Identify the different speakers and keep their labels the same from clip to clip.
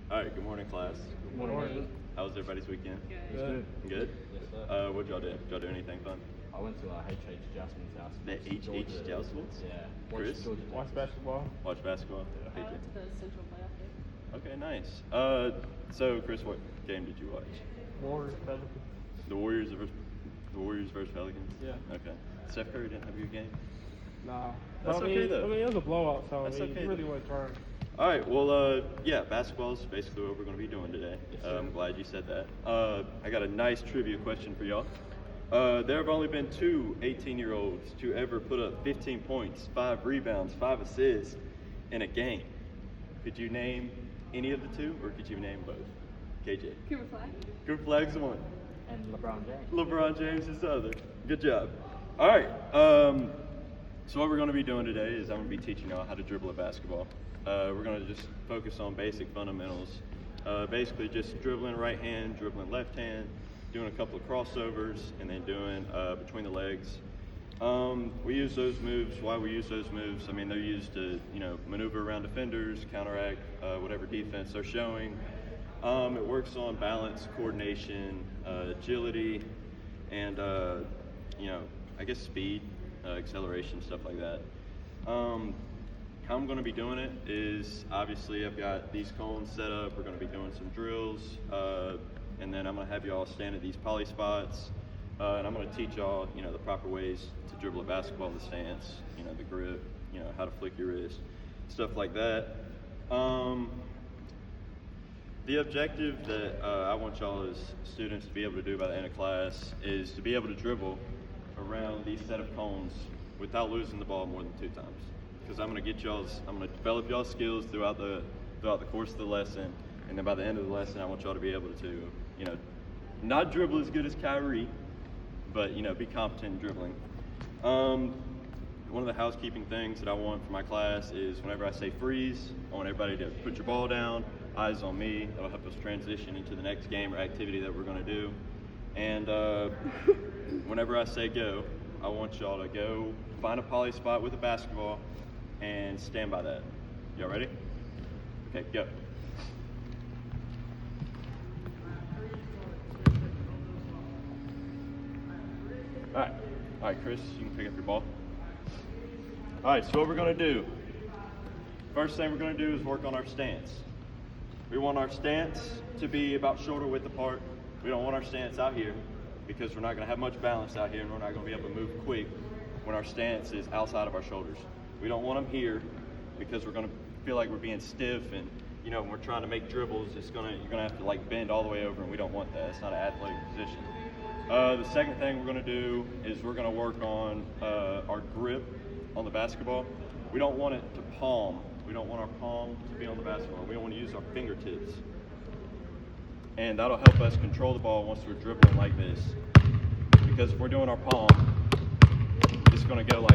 Speaker 1: All right, good morning, class.
Speaker 2: Good morning.
Speaker 1: How was everybody's weekend?
Speaker 2: Good.
Speaker 1: Good?
Speaker 3: Yes, sir.
Speaker 1: What'd y'all do? Did y'all do anything fun?
Speaker 3: I went to H.H. Jasmine's house.
Speaker 1: The H.H. Jasmine's?
Speaker 3: Yeah.
Speaker 1: Chris?
Speaker 3: Georgia
Speaker 2: Watch
Speaker 3: Texas.
Speaker 2: basketball.
Speaker 1: Watch basketball?
Speaker 4: I went to the Central Playoff game.
Speaker 1: Okay, nice. So Chris, what game did you watch?
Speaker 2: Warriors, Pelicans.
Speaker 1: The Warriors versus Pelicans?
Speaker 2: Yeah.
Speaker 1: Okay. Steph Curry didn't have a good game?
Speaker 2: Nah.
Speaker 1: That's
Speaker 2: I mean,
Speaker 1: okay, though.
Speaker 2: I mean, it was a blowout, so
Speaker 1: That's
Speaker 2: he
Speaker 1: okay,
Speaker 2: really
Speaker 1: though.
Speaker 2: wasn't trying.
Speaker 1: All right, well, yeah, basketball is basically what we're going to be doing today.
Speaker 3: Yes, sir.
Speaker 1: I'm glad you said that. I got a nice trivia question for y'all. There have only been two 18-year-olds to ever put up 15 points, 5 rebounds, 5 assists in a game. Could you name any of the two, or could you name both? KJ.
Speaker 4: Cooper Flag.
Speaker 1: Cooper Flag's the one.
Speaker 3: And LeBron James.
Speaker 1: LeBron James is the other. Good job. All right. So what we're going to be doing today is I'm going to be teaching y'all how to dribble a basketball. We're going to just focus on basic fundamentals. Basically just dribbling right hand, dribbling left hand, doing a couple of crossovers, and then doing between the legs. We use those moves. Why we use those moves? I mean, they're used to, maneuver around defenders, counteract whatever defense they're showing. It works on balance, coordination, agility, and I guess speed, acceleration, stuff like that. How I'm going to be doing it is obviously I've got these cones set up. We're going to be doing some drills, and then I'm going to have you all stand at these poly spots, and I'm going to teach y'all, the proper ways to dribble a basketball, the stance, the grip, how to flick your wrist, stuff like that. The objective that I want y'all as students to be able to do by the end of class is to be able to dribble around these set of cones without losing the ball more than 2 times. Because I'm going to develop y'all's skills throughout the course of the lesson, and then by the end of the lesson, I want y'all to be able to, not dribble as good as Kyrie, but be competent in dribbling. One of the housekeeping things that I want for my class is whenever I say freeze, I want everybody to put your ball down, eyes on me. That'll help us transition into the next game or activity that we're going to do. And whenever I say go, I want y'all to go find a poly spot with a basketball and stand by that. Y'all ready? Okay, go. All right, Chris, you can pick up your ball. All right, so what we're going to do, first thing we're going to do is work on our stance. We want our stance to be about shoulder width apart. We don't want our stance out here because we're not going to have much balance out here, and we're not going to be able to move quick when our stance is outside of our shoulders. We don't want them here because we're going to feel like we're being stiff, and when we're trying to make dribbles, you're going to have to bend all the way over, and we don't want that. It's not an athletic position. The second thing we're going to do is we're going to work on our grip on the basketball. We don't want it to palm. We don't want our palm to be on the basketball. We don't want to use our fingertips. And that'll help us control the ball once we're dribbling like this. Because if we're doing our palm, it's going to go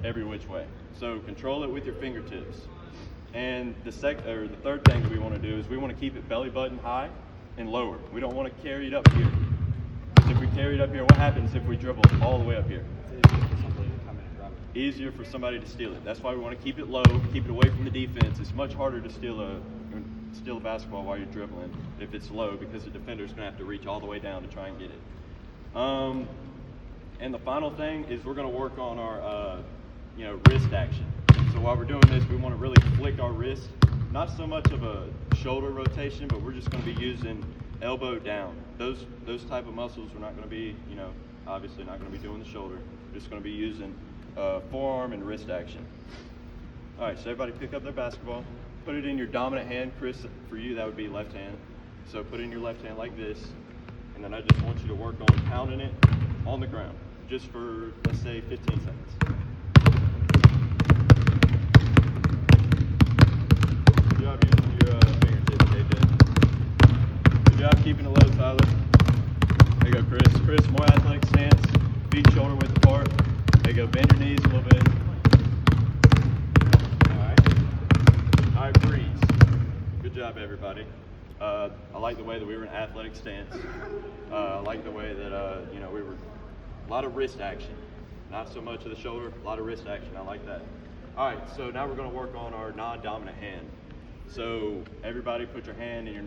Speaker 1: every which way. So control it with your fingertips. And the third thing that we want to do is we want to keep it belly button high and lower. We don't want to carry it up here. Because if we carry it up here, what happens if we dribble all the way up here? Easier for somebody to steal it. That's why we want to keep it low, keep it away from the defense. It's much harder to steal a basketball while you're dribbling if it's low, because the defender's going to have to reach all the way down to try and get it. And the final thing is we're going to work on our wrist action. So while we're doing this, we want to really flick our wrist. Not so much of a shoulder rotation, but we're just going to be using elbow down. Those type of muscles we're not going to be, obviously not going to be doing the shoulder. We're just going to be using forearm and wrist action. All right, so everybody pick up their basketball. Put it in your dominant hand. Chris, for you, that would be left hand. So put it in your left hand like this. And then I just want you to work on pounding it on the ground, just for, let's say, 15 seconds. Good job using your fingertips, AJ. Good job keeping it low, Tyler. There you go, Chris. Chris, more athletic stance. Feet shoulder width apart. There you go, bend your knees a little bit. All right, freeze. Good job, everybody. I like the way that we were in athletic stance. I like the way that, we were, a lot of wrist action. Not so much of the shoulder, a lot of wrist action. I like that. All right, so now we're going to work on our non-dominant hand. So everybody put your hand in your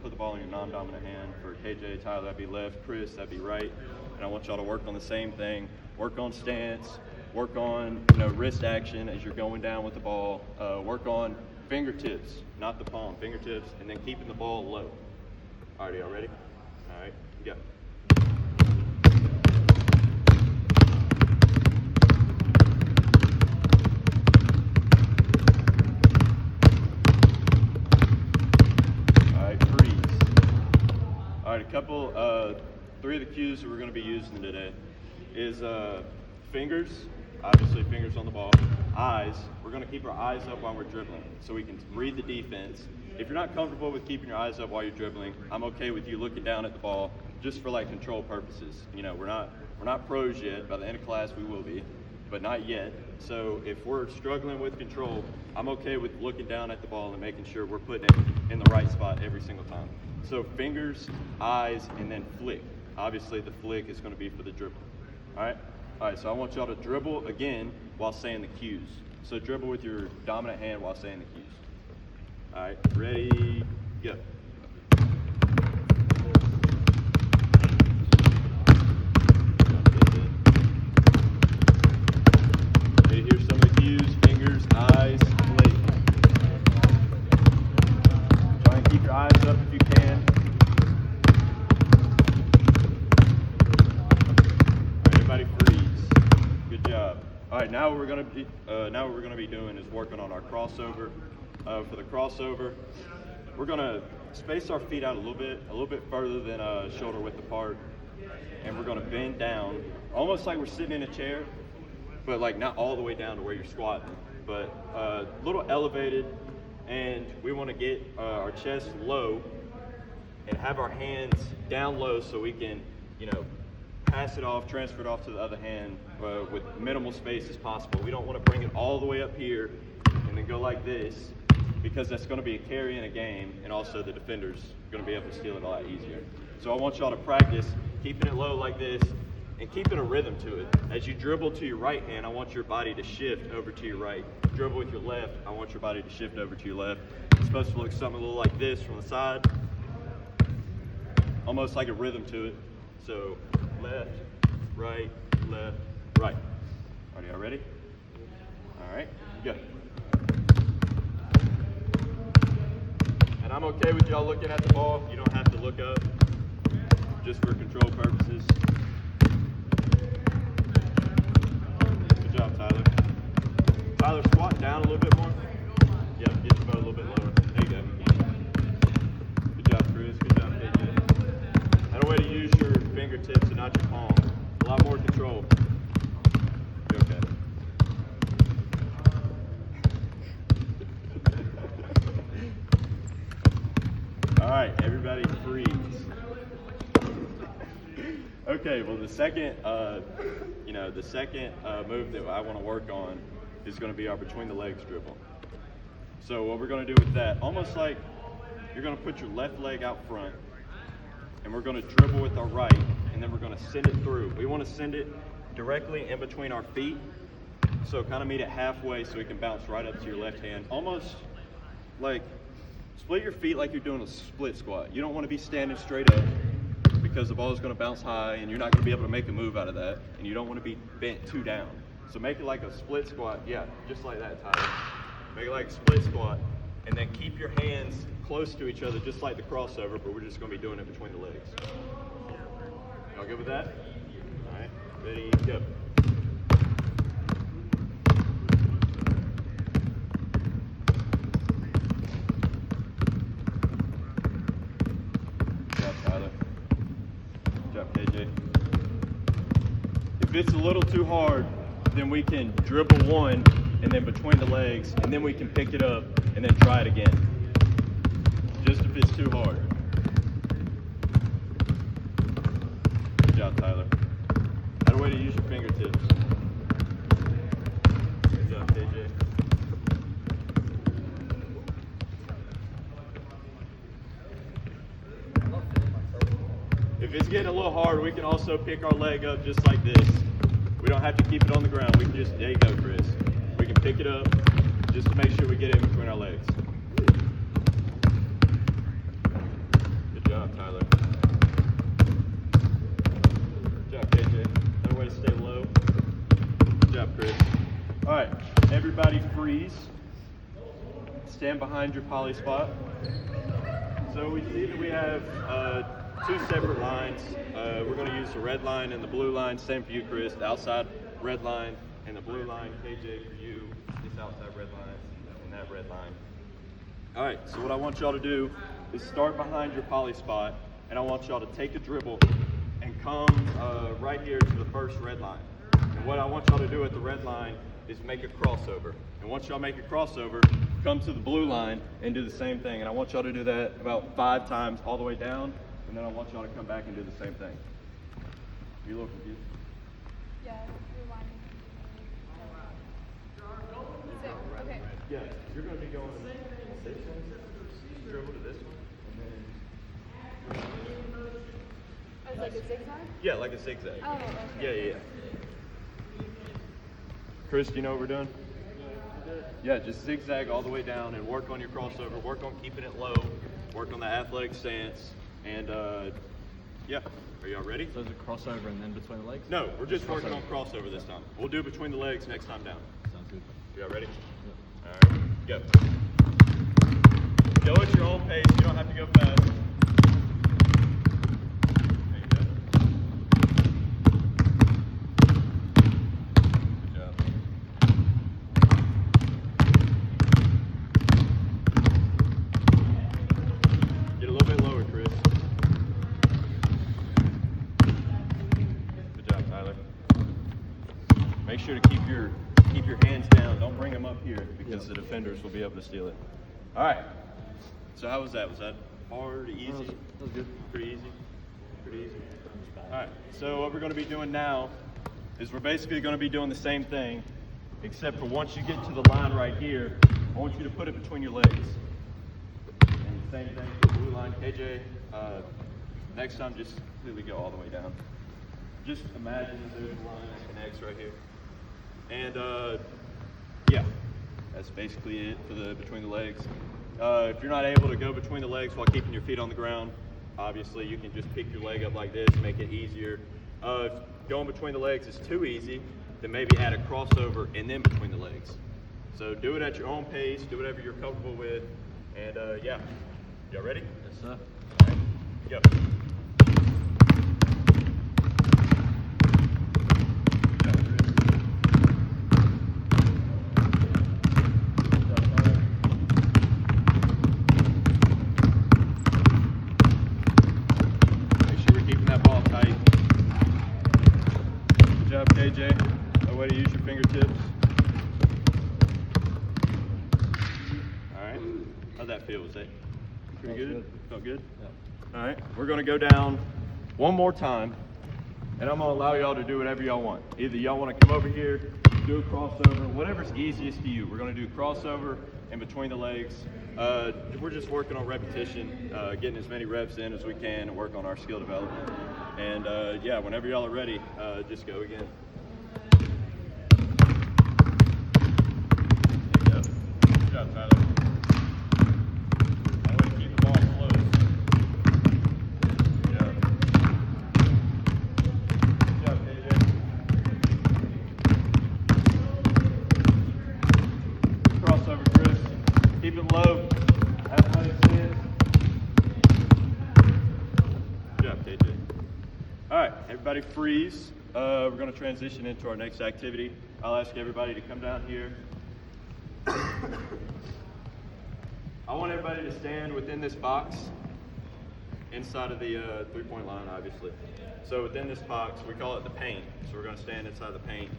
Speaker 1: put the ball in your non-dominant hand. For KJ, Tyler, that'd be left. Chris, that'd be right. And I want y'all to work on the same thing. Work on stance. Work on wrist action as you're going down with the ball. Work on fingertips, not the palm, fingertips, and then keeping the ball low. All right, y'all ready? All right, go. Three of the cues that we're going to be using today is fingers, obviously fingers on the ball, eyes. We're going to keep our eyes up while we're dribbling so we can read the defense. If you're not comfortable with keeping your eyes up while you're dribbling, I'm okay with you looking down at the ball just for like control purposes. We're not pros yet. By the end of class we will be, but not yet. So if we're struggling with control, I'm okay with looking down at the ball and making sure we're putting it in the right spot every single time. So fingers, eyes, and then flick. Obviously the flick is going to be for the dribble. All right, so I want y'all to dribble again while saying the cues. So dribble with your dominant hand while saying the cues. All right, ready, go. Ready to hear some of the cues, fingers, eyes, flick. Try and keep your eyes up if you can. Everybody freeze. Good job. All right, now what we're gonna be doing is working on our crossover. For the crossover, we're gonna space our feet out a little bit further than shoulder width apart, and we're gonna bend down, almost like we're sitting in a chair, but like not all the way down to where you're squatting, but a little elevated, and we want to get our chest low and have our hands down low so we can, pass it off, transfer it off to the other hand with minimal space as possible. We don't want to bring it all the way up here and then go like this, because that's going to be a carry in a game, and also the defender's going to be able to steal it a lot easier. So I want y'all to practice keeping it low like this and keeping a rhythm to it. As you dribble to your right hand, I want your body to shift over to your right. Dribble with your left, I want your body to shift over to your left. It's supposed to look something a little like this from the side, almost like a rhythm to it. So left, right, left, right. Are y'all ready? All right, go. And I'm okay with y'all looking at the ball. You don't have to look up, just for control purposes. Good job, Tyler. Tyler, squat down a little bit more. Yeah, get your boat a little bit lower. There you go. Good job, Chris. Good job, KJ. And a way to use your fingertips and not your palm. A lot more control. You're okay. All right, everybody freeze. Okay, well the second move that I want to work on is going to be our between the legs dribble. So what we're going to do with that, almost like you're going to put your left leg out front, and we're going to dribble with our right, and then we're going to send it through. We want to send it directly in between our feet, so kind of meet it halfway so it can bounce right up to your left hand. Almost like split your feet like you're doing a split squat. You don't want to be standing straight up because the ball is going to bounce high and you're not going to be able to make a move out of that, and you don't want to be bent too down. So make it like a split squat. Yeah, just like that, Tyler. Make it like a split squat, and then keep your hands close to each other just like the crossover, but we're just going to be doing it between the legs. Y'all good with that? All right, ready, go. Good job, Tyler. Good job, KJ. If it's a little too hard, then we can dribble one and then between the legs, and then we can pick it up and then try it again. Just if it's too hard. Good job, Tyler. How a way to use your fingertips. Good job, KJ. If it's getting a little hard, we can also pick our leg up just like this. We don't have to keep it on the ground. We can just, there you go, Chris. We can pick it up just to make sure we get it in between our legs. everybody freeze. Stand behind your poly spot. So we see that we have two separate lines. We're going to use the red line and the blue line. Same for you, Chris. The outside red line and the blue line. KJ, for you, this outside red line and that red line. All right, so what I want y'all to do is start behind your poly spot, and I want y'all to take a dribble and come right here to the first red line. And what I want y'all to do at the red line is make a crossover. And once y'all make a crossover, come to the blue line and do the same thing. And I want y'all to do that about 5 times all the way down, and then I want y'all to come back and do the same thing. You a little confused?
Speaker 5: Yeah, rewind. Okay.
Speaker 1: Yeah, you're going to be going this one, dribble to this one, and then...
Speaker 5: Oh, it's like a zigzag?
Speaker 1: Yeah, like a zigzag.
Speaker 5: Oh, okay.
Speaker 1: Yeah. Chris, do you know what we're doing? Yeah, just zigzag all the way down and work on your crossover, work on keeping it low, work on the athletic stance, and yeah. Are y'all ready?
Speaker 3: So is it crossover and then between the legs?
Speaker 1: No, we're just working on crossover this time. We'll do it between the legs next time down.
Speaker 3: Sounds good.
Speaker 1: Y'all ready? Yeah. All right, go. Go at your own pace. You don't have to go fast. There you go. Good job. Get a little bit lower, Chris. Good job, Tyler. Make sure to keep your hands down. Don't bring them up here because the defenders will be able to steal it. All right. So how was that? Was that hard, easy?
Speaker 3: That was good.
Speaker 1: Pretty easy? Pretty easy. All right. So what we're going to be doing now is we're basically going to be doing the same thing, except for once you get to the line right here, I want you to put it between your legs. And the same thing for the blue line. KJ, next time just completely go all the way down. Just imagine that there's a line that connects right here. And yeah, that's basically it for the between the legs. If you're not able to go between the legs while keeping your feet on the ground, obviously you can just pick your leg up like this, make it easier. If going between the legs is too easy, then maybe add a crossover and then between the legs. So do it at your own pace, do whatever you're comfortable with, and yeah. Y'all ready?
Speaker 3: Yes, sir.
Speaker 1: All right, go. KJ, a way to use your fingertips. All right. How'd that feel? Was that pretty good? Felt good? Yeah. All right. We're going to go down one more time, and I'm going to allow y'all to do whatever y'all want. Either y'all want to come over here, do a crossover, whatever's easiest to you. We're going to do crossover in between the legs. We're just working on repetition, getting as many reps in as we can, and work on our skill development. And yeah, whenever y'all are ready, just go again. Good job, Tyler. By the way, keep the ball close. Good job. Good job, KJ. Crossover, Chris. Keep it low. Athletic stance. Good job, KJ. All right, everybody freeze. We're going to transition into our next activity. I'll ask everybody to come down here. I want everybody to stand within this box, inside of the three-point line, obviously. So within this box, we call it the paint. So we're going to stand inside the paint.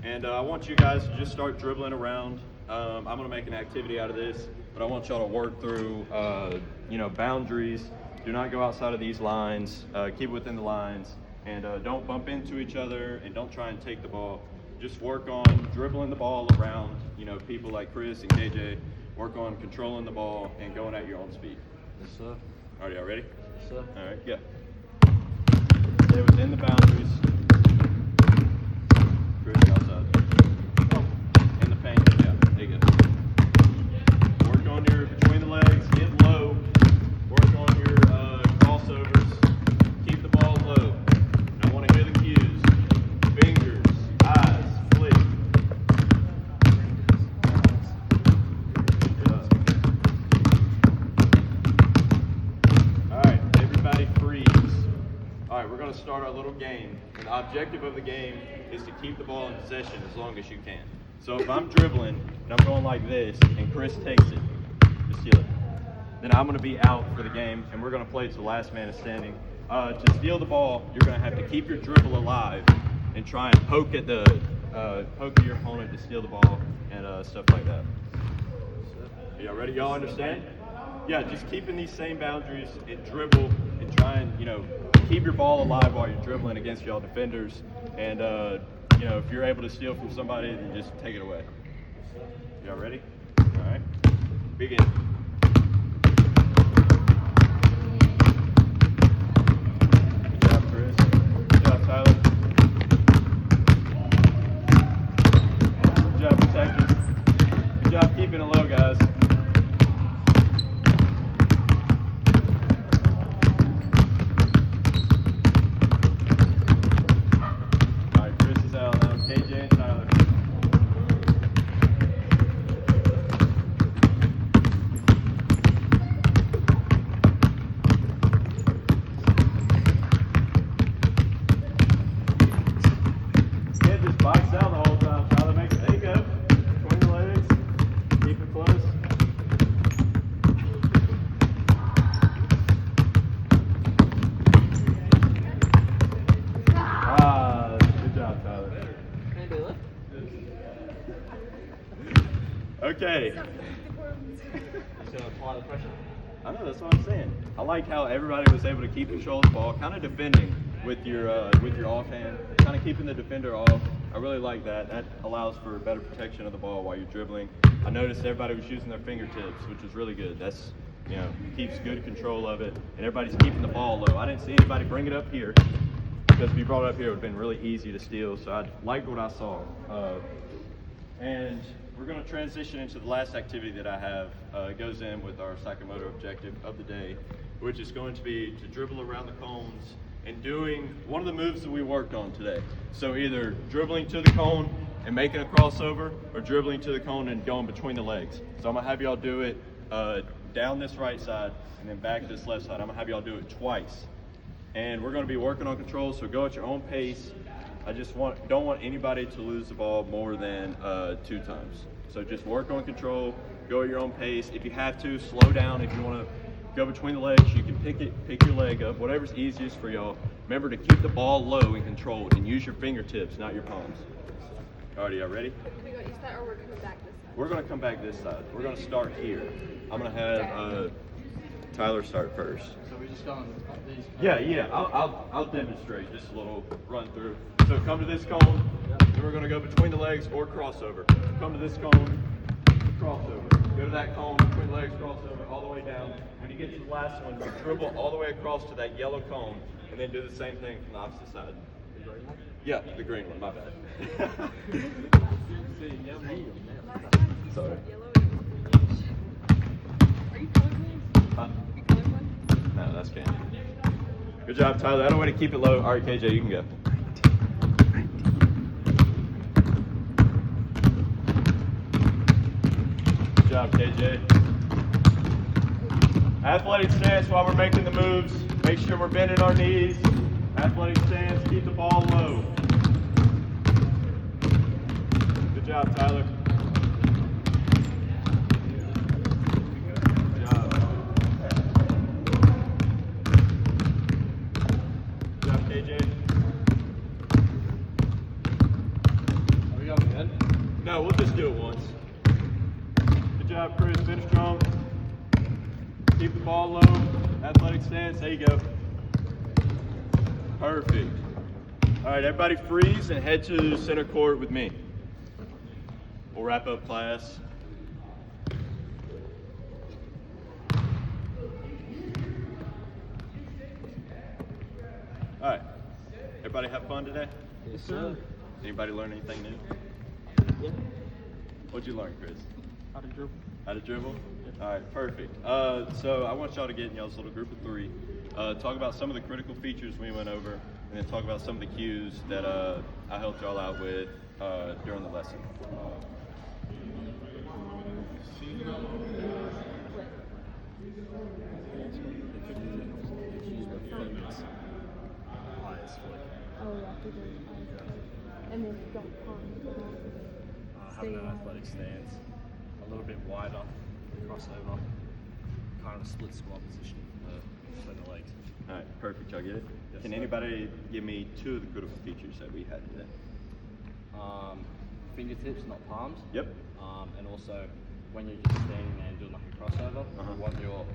Speaker 1: And I want you guys to just start dribbling around. I'm going to make an activity out of this, but I want y'all to work through, boundaries. Do not go outside of these lines. Keep it within the lines. And don't bump into each other, and don't try and take the ball. Just work on dribbling the ball around, people like Chris and KJ. Work on controlling the ball and going at your own speed.
Speaker 3: Yes, sir.
Speaker 1: All right, y'all ready?
Speaker 3: Yes, sir.
Speaker 1: All right, go. Stay within the boundaries. Chris, outside. In the paint, yeah, there you go. Work on your between the legs, get low. Work on your crossovers. Keep the ball low. I want to hear the cues. Fingers, eyes, flick. All right, we're going to start our little game. And the objective of the game is to keep the ball in possession as long as you can. So if I'm dribbling and I'm going like this and Chris takes it, to steal it, then I'm going to be out for the game and we're going to play to the last man is standing. To steal the ball, you're going to have to keep your dribble alive and try and poke at your opponent to steal the ball and stuff like that. Are y'all ready? Y'all understand? Yeah, just keeping these same boundaries and dribble and try and, keep your ball alive while you're dribbling against y'all defenders. And, if you're able to steal from somebody, then just take it away. Y'all ready? All right. Begin. Good job, Chris. Good job, Tyler. Good job, protecting. Good job keeping it low, guys. Bikes out the whole time, Tyler. There you go. Between the legs. Keep it close. Good job, Tyler.
Speaker 3: Can I do it?
Speaker 1: Okay.
Speaker 3: Just gonna apply the pressure.
Speaker 1: I know, that's what I'm saying. I like how everybody was able to keep control of the ball, kind of defending with your offhand, kind of keeping the defender off. I really like that. That allows for better protection of the ball while you're dribbling. I noticed everybody was using their fingertips, which is really good. That's, keeps good control of it, and everybody's keeping the ball low. I didn't see anybody bring it up here, because if you brought it up here, it would have been really easy to steal, so I liked what I saw. And we're going to transition into the last activity that I have. It goes in with our Sakamoto objective of the day, which is going to be to dribble around the cones and doing one of the moves that we worked on today. So either dribbling to the cone and making a crossover, or dribbling to the cone and going between the legs. So I'm going to have y'all do it down this right side and then back this left side. I'm going to have y'all do it twice. And we're going to be working on control, so go at your own pace. I just don't want anybody to lose the ball more than 2 times. So just work on control, go at your own pace. If you have to, slow down. If you want to go between the legs, you can pick your leg up, whatever's easiest for y'all. Remember to keep the ball low and controlled and use your fingertips, not your palms. Alrighty, y'all ready?
Speaker 5: Are we going to each side or we're coming back this side?
Speaker 1: We're going to come back this side. We're going to start here. I'm going to have Tyler start first.
Speaker 3: So we just go on these.
Speaker 1: Yeah. I'll demonstrate just a little run through. So come to this cone, and we're going to go between the legs or crossover. Come to this cone, crossover. Go to that cone, between the legs, crossover, all the way down. When you get to the last one, you dribble all the way across to that yellow cone, and then do the same thing from the opposite side. Yeah, the green one, my bad. Sorry.
Speaker 4: Are you colorblind?
Speaker 1: Huh?
Speaker 4: Are you colorblind?
Speaker 1: No, that's Candy. Good job, Tyler. That'll way to keep it low. All right, KJ, you can go. Good job, KJ. Athletic stance while we're making the moves. Make sure we're bending our knees. Athletic stance, keep the ball low. Good job, Tyler. Good job. Good job, KJ.
Speaker 3: Are we going again?
Speaker 1: No, we'll just do it once. Good job, Chris. Finish strong. Keep the ball low. Athletic stance. There you go. Perfect. All right, everybody freeze and head to center court with me. We'll wrap up class. All right. Everybody have fun today?
Speaker 3: Yes, sir.
Speaker 1: Anybody learn anything new?
Speaker 3: Yeah.
Speaker 1: What'd you learn, Chris?
Speaker 2: How to dribble.
Speaker 1: How to dribble? All right, perfect. So I want y'all to get in y'all's little group of 3. Talk about some of the critical features we went over, and then talk about some of the cues that I helped y'all out with during the lesson.
Speaker 5: with your eyes closed. And then don't palm the ball.
Speaker 6: Having an
Speaker 5: Stay
Speaker 6: athletic stance, a little bit wider, crossover, kind of a split squat position between the legs.
Speaker 1: All right, perfect. Y'all get it?
Speaker 6: Yes,
Speaker 1: Can
Speaker 6: sir.
Speaker 1: anybody give me 2 of the critical features that we had today?
Speaker 6: Fingertips, not palms.
Speaker 1: Yep.
Speaker 6: And also, when you're just standing there and doing like a crossover,
Speaker 1: Uh-huh.
Speaker 6: you want your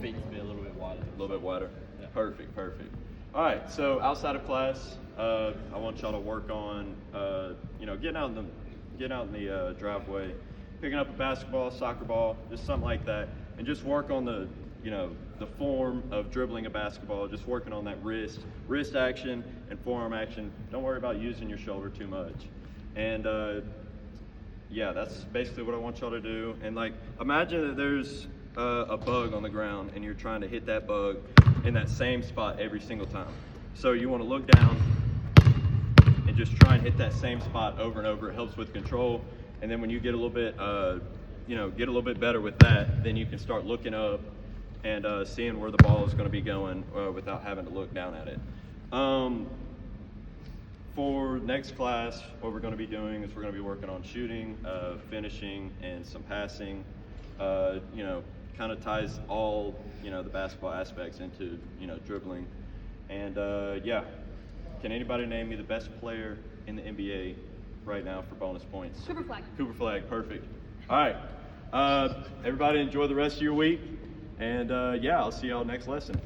Speaker 6: feet to be a little bit wider.
Speaker 1: A little bit wider.
Speaker 6: Yeah.
Speaker 1: Perfect, perfect. All right, so outside of class, I want y'all to work on, getting out in the driveway, picking up a basketball, soccer ball, just something like that, and just work on the form of dribbling a basketball. Just working on that wrist action and forearm action. Don't worry about using your shoulder too much. And yeah, that's basically what I want y'all to do. And like, imagine that there's a bug on the ground and you're trying to hit that bug in that same spot every single time. So you want to look down and just try and hit that same spot over and over. It helps with control. And then when you get a little bit, better with that, then you can start looking up and seeing where the ball is going to be going without having to look down at it. For next class, what we're going to be doing is we're going to be working on shooting, finishing, and some passing. Kind of ties all the basketball aspects into dribbling. And yeah, can anybody name me the best player in the NBA right now for bonus points?
Speaker 5: Cooper Flag.
Speaker 1: Cooper Flag, perfect. All right, everybody enjoy the rest of your week, and yeah, I'll see y'all next lesson.